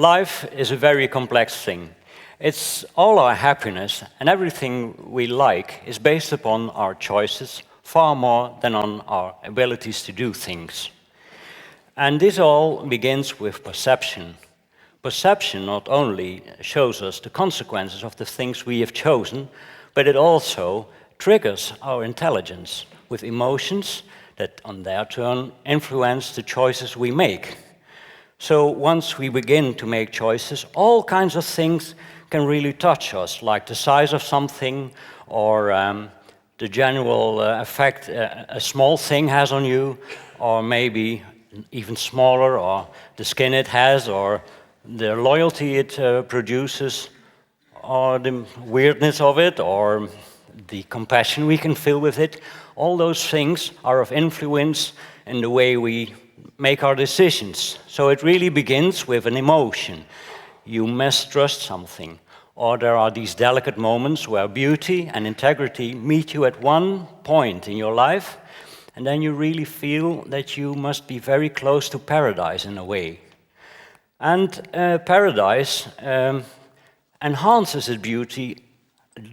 life is a very complex thing. It's all our happiness and everything we like is based upon our choices far more than on our abilities to do things. And this all begins with perception. Perception not only shows us the consequences of the things we have chosen, but it also triggers our intelligence with emotions that on their turn influence the choices we make. So once we begin to make choices, all kinds of things can really touch us, like the size of something or the general effect a small thing has on you, or maybe even smaller, or the skin it has, or the loyalty it produces, or the weirdness of it, or the compassion we can feel with it. All those things are of influence in the way we make our decisions. So it really begins with an emotion. You mistrust something, or there are these delicate moments where beauty and integrity meet you at one point in your life, and then you really feel that you must be very close to paradise in a way. And paradise enhances its beauty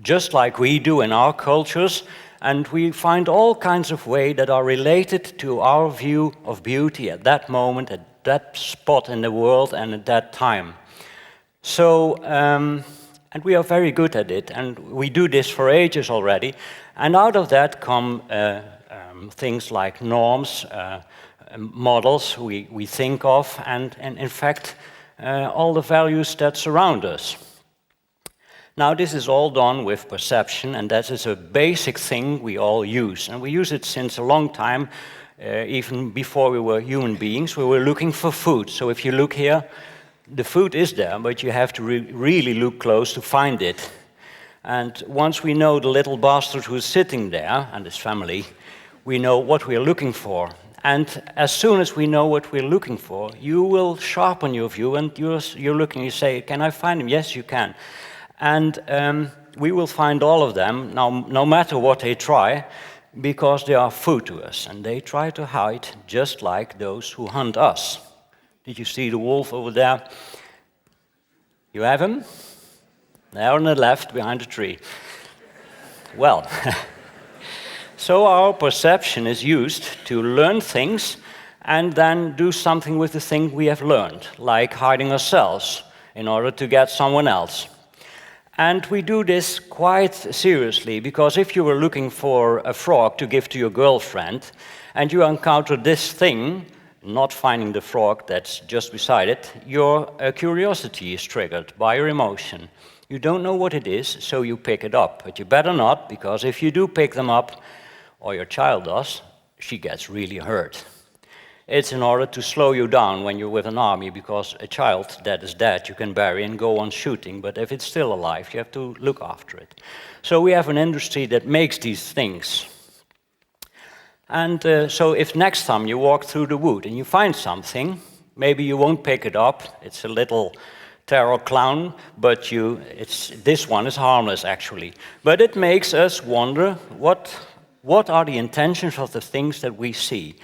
just like we do in our cultures, and we find all kinds of ways that are related to our view of beauty at that moment, at that spot in the world, and at that time. So, and we are very good at it, and we do this for ages already, and out of that come things like norms, models we think of, and in fact, all the values that surround us. Now, this is all done with perception, and that is a basic thing we all use. And we use it since a long time, even before we were human beings. We were looking for food. So if you look here, the food is there, but you have to really look close to find it. And once we know the little bastard who's sitting there, and his family, we know what we're looking for. And as soon as we know what we're looking for, you will sharpen your view, and you're looking, you say, can I find him? Yes, you can. And we will find all of them, no matter what they try, because they are food to us. And they try to hide just like those who hunt us. Did you see the wolf over there? You have him? There on the left, behind the tree. Well, so our perception is used to learn things and then do something with the thing we have learned, like hiding ourselves in order to get someone else. And we do this quite seriously, because if you were looking for a frog to give to your girlfriend, and you encounter this thing, not finding the frog that's just beside it, your curiosity is triggered by your emotion. You don't know what it is, so you pick it up. But you better not, because if you do pick them up, or your child does, she gets really hurt. It's in order to slow you down when you're with an army, because a child that is dead you can bury and go on shooting, but if it's still alive, you have to look after it. So we have an industry that makes these things. And so if next time you walk through the wood and you find something, maybe you won't pick it up, it's a little terror clown, but this one is harmless actually. But it makes us wonder, what are the intentions of the things that we see?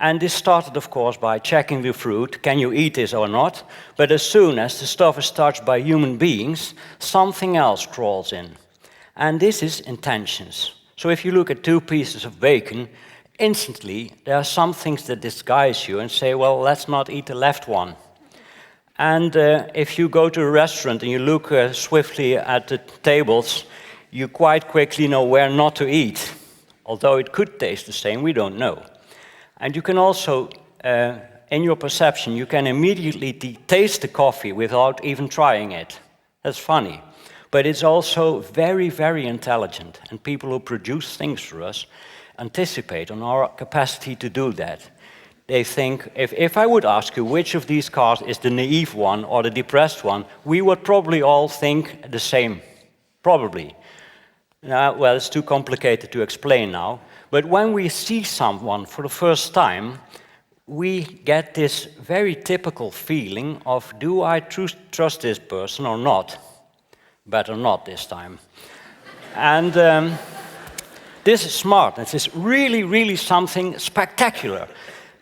And this started, of course, by checking the fruit, can you eat this or not? But as soon as the stuff is touched by human beings, something else crawls in. And this is intentions. So if you look at two pieces of bacon, instantly there are some things that disguise you and say, well, let's not eat the left one. And if you go to a restaurant and you look swiftly at the tables, you quite quickly know where not to eat. Although it could taste the same, we don't know. And you can also, in your perception, you can immediately taste the coffee without even trying it. That's funny. But it's also very, very intelligent. And people who produce things for us anticipate on our capacity to do that. They think, if I would ask you which of these cars is the naive one or the depressed one, we would probably all think the same. Probably. Well, it's too complicated to explain now. But when we see someone for the first time, we get this very typical feeling of, do I trust this person or not? Better not this time. And this is smart. This is really, really something spectacular,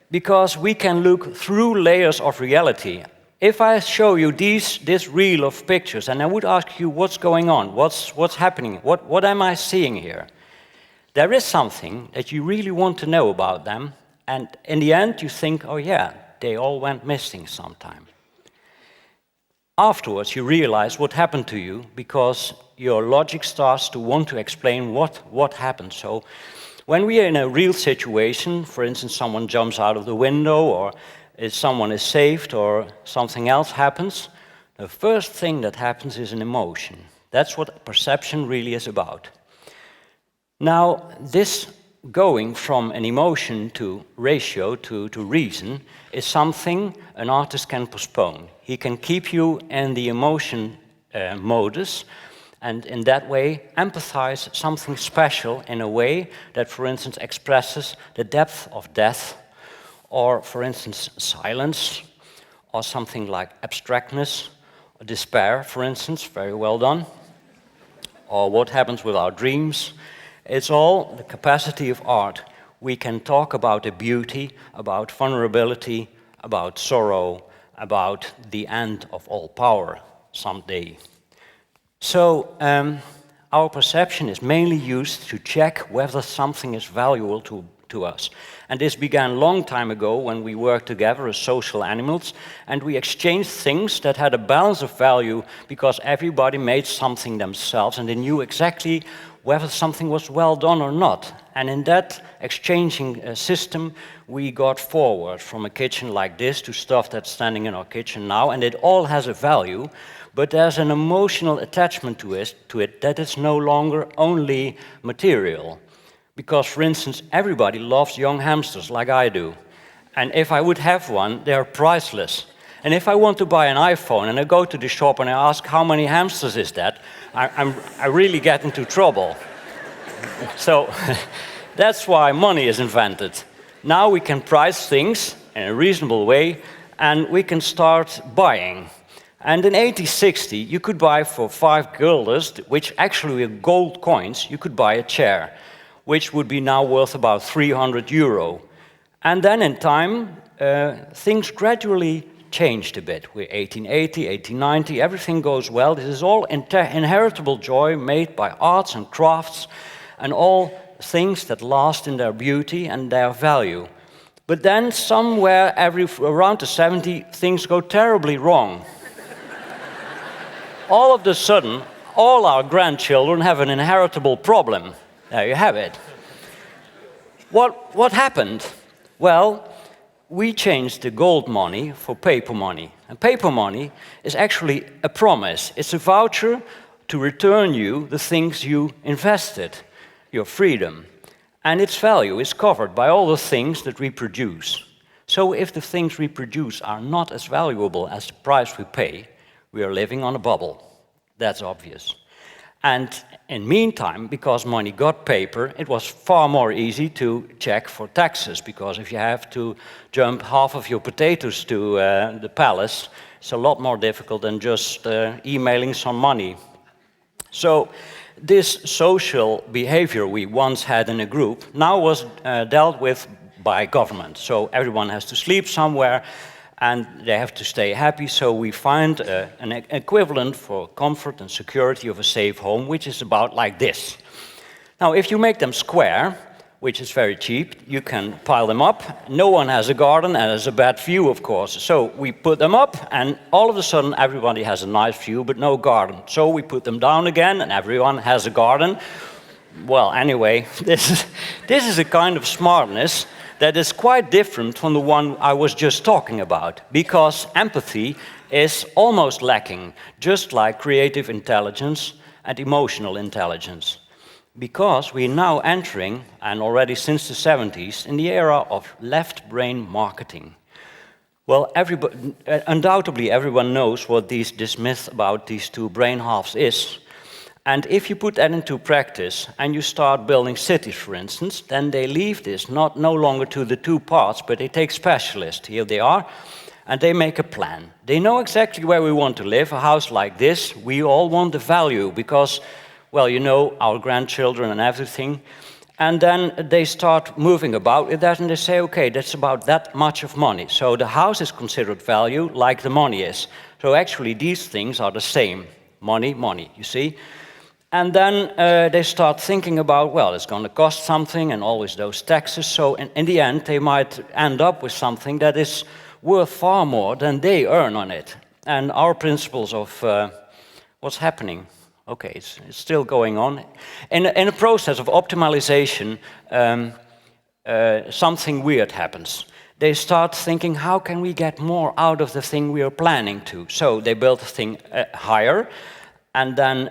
because we can look through layers of reality. If I show you this reel of pictures and I would ask you what's going on, what's happening, what am I seeing here? There is something that you really want to know about them, and in the end you think, oh yeah, they all went missing sometime. Afterwards you realize what happened to you because your logic starts to want to explain what happened. So when we are in a real situation, for instance, someone jumps out of the window, or if someone is saved, or something else happens, the first thing that happens is an emotion. That's what perception really is about. Now, this going from an emotion to ratio to reason is something an artist can postpone. He can keep you in the emotion modus, and in that way empathize something special in a way that, for instance, expresses the depth of death, or, for instance, silence, or something like abstractness, or despair, for instance, very well done, or what happens with our dreams. It's all the capacity of art. We can talk about the beauty, about vulnerability, about sorrow, about the end of all power someday. So our perception is mainly used to check whether something is valuable to us. And this began a long time ago when we worked together as social animals, and we exchanged things that had a balance of value because everybody made something themselves and they knew exactly whether something was well done or not. And in that exchanging system, we got forward from a kitchen like this to stuff that's standing in our kitchen now, and it all has a value, but there's an emotional attachment to it that is no longer only material. Because, for instance, everybody loves young hamsters like I do. And if I would have one, they are priceless. And if I want to buy an iPhone and I go to the shop and I ask how many hamsters is that, I really get into trouble. So that's why money is invented. Now we can price things in a reasonable way and we can start buying. And in 1860, you could buy for 5 guilders, which actually were gold coins, you could buy a chair, which would be now worth about 300 euro. And then in time, things gradually changed a bit. We're 1880, 1890, everything goes well. This is all inheritable joy made by arts and crafts and all things that last in their beauty and their value. But then somewhere around the 70s, things go terribly wrong. All of a sudden, all our grandchildren have an inheritable problem. There you have it. What happened? Well, we changed the gold money for paper money. And paper money is actually a promise. It's a voucher to return you the things you invested, your freedom. And its value is covered by all the things that we produce. So if the things we produce are not as valuable as the price we pay, we are living on a bubble. That's obvious. And in the meantime, because money got paper, it was far more easy to check for taxes, because if you have to jump half of your potatoes to the palace, it's a lot more difficult than just emailing some money. So this social behavior we once had in a group now was dealt with by government. So everyone has to sleep somewhere, and they have to stay happy, so we find an equivalent for comfort and security of a safe home, which is about like this. Now, if you make them square, which is very cheap, you can pile them up. No one has a garden, and there's a bad view, of course. So we put them up, and all of a sudden, everybody has a nice view, but no garden. So we put them down again, and everyone has a garden. Well, anyway, this is a kind of smartness that is quite different from the one I was just talking about, because empathy is almost lacking, just like creative intelligence and emotional intelligence. Because we're now entering, and already since the 70s, in the era of left-brain marketing. Well, undoubtedly everyone knows what this myth about these two brain halves is. And if you put that into practice and you start building cities, for instance, then they leave this no longer to the two parts, but they take specialists. Here they are, and they make a plan. They know exactly where we want to live, a house like this. We all want the value because, well, you know, our grandchildren and everything. And then they start moving about with that, and they say, okay, that's about that much of money. So the house is considered value like the money is. So actually these things are the same. Money, money, you see? And then they start thinking about, well, it's going to cost something, and always those taxes. So in the end, they might end up with something that is worth far more than they earn on it. And our principles of what's happening, okay, it's still going on. In a process of optimization, something weird happens. They start thinking, how can we get more out of the thing we are planning to? So they build the thing higher, and then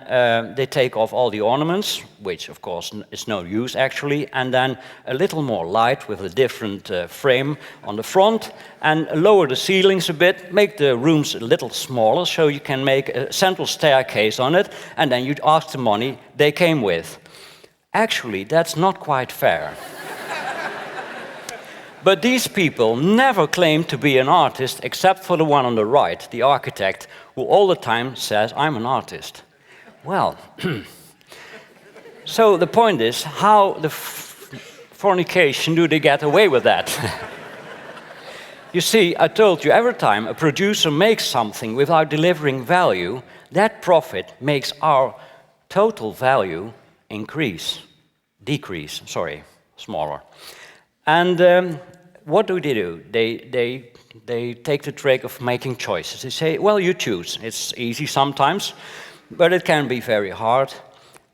they take off all the ornaments, which of course is no use actually, and then a little more light with a different frame on the front, and lower the ceilings a bit, make the rooms a little smaller so you can make a central staircase on it, and then you'd ask the money they came with. Actually, that's not quite fair. But these people never claim to be an artist, except for the one on the right, the architect, who all the time says, I'm an artist. Well, so the point is, how the fornication do they get away with that? You see, I told you, every time a producer makes something without delivering value, that profit makes our total value decrease, smaller. And what do? They take the trick of making choices. They say, well, you choose. It's easy sometimes, but it can be very hard.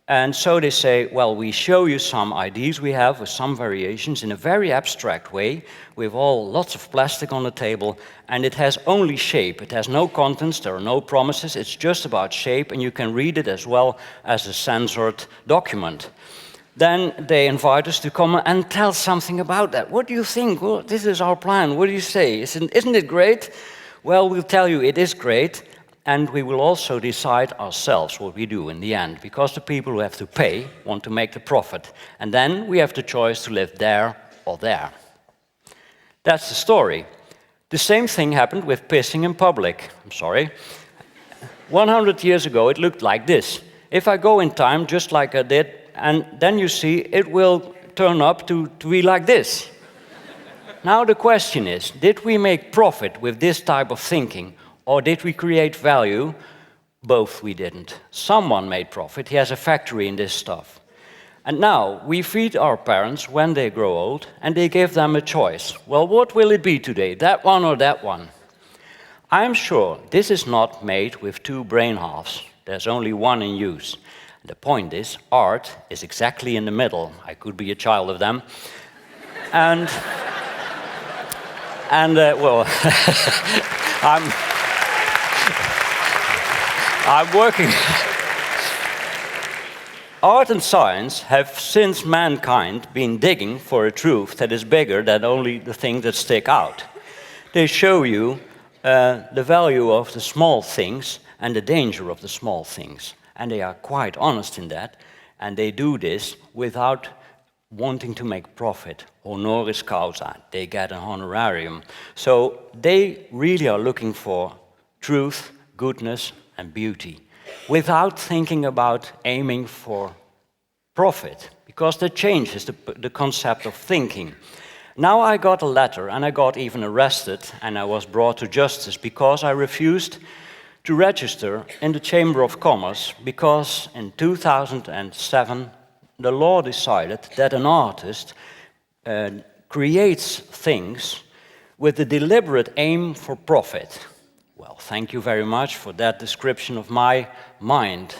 And so they say, well, we show you some ideas we have with some variations in a very abstract way, with lots of plastic on the table, and it has only shape. It has no contents, there are no promises, it's just about shape, and you can read it as well as a censored document. Then they invite us to come and tell something about that. What do you think? Well, this is our plan. What do you say? Isn't it great? Well, we'll tell you it is great, and we will also decide ourselves what we do in the end, because the people who have to pay want to make the profit. And then we have the choice to live there or there. That's the story. The same thing happened with pissing in public. 100 years ago, it looked like this. If I go in time, just like I did, and then you see it will turn up to be like this. Now the question is, did we make profit with this type of thinking, or did we create value? Both we didn't. Someone made profit, he has a factory in this stuff. And now we feed our parents when they grow old, and they give them a choice. Well, what will it be today, that one or that one? I'm sure this is not made with two brain halves. There's only one in use. The point is, art is exactly in the middle. I could be a child of them. And well, I'm working. Art and science have, since mankind, been digging for a truth that is bigger than only the things that stick out. They show you the value of the small things and the danger of the small things. And they are quite honest in that, and they do this without wanting to make profit. Honoris causa, they get an honorarium. So they really are looking for truth, goodness, and beauty, without thinking about aiming for profit, because that changes the concept of thinking. Now I got a letter, and I got even arrested, and I was brought to justice because I refused to register in the Chamber of Commerce, because in 2007 the law decided that an artist creates things with the deliberate aim for profit. Well, thank you very much for that description of my mind.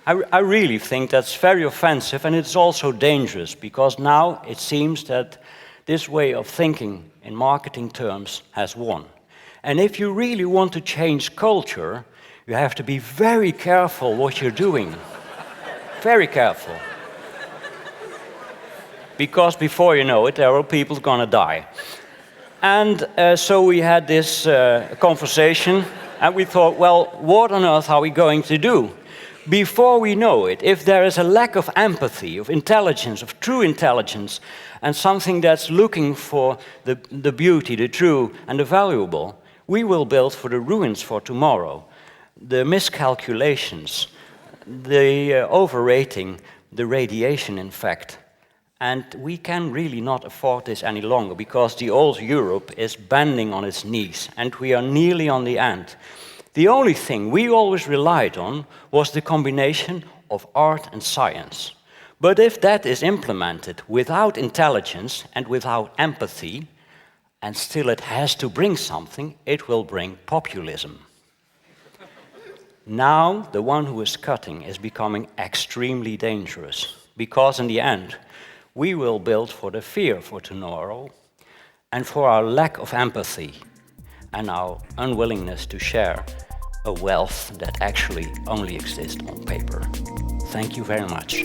I really think that's very offensive, and it's also dangerous, because now it seems that this way of thinking in marketing terms has won. And if you really want to change culture, you have to be very careful what you're doing. Very careful. Because before you know it, there are people gonna die. And so we had this conversation, and we thought, well, what on earth are we going to do? Before we know it, if there is a lack of empathy, of intelligence, of true intelligence, and something that's looking for the beauty, the true, and the valuable, we will build for the ruins for tomorrow. The miscalculations, the overrating, the radiation, in fact. And we can really not afford this any longer because the old Europe is bending on its knees and we are nearly on the end. The only thing we always relied on was the combination of art and science. But if that is implemented without intelligence and without empathy, and still it has to bring something, it will bring populism. Now, the one who is cutting is becoming extremely dangerous, because in the end, we will build for the fear for tomorrow, and for our lack of empathy, and our unwillingness to share a wealth that actually only exists on paper. Thank you very much.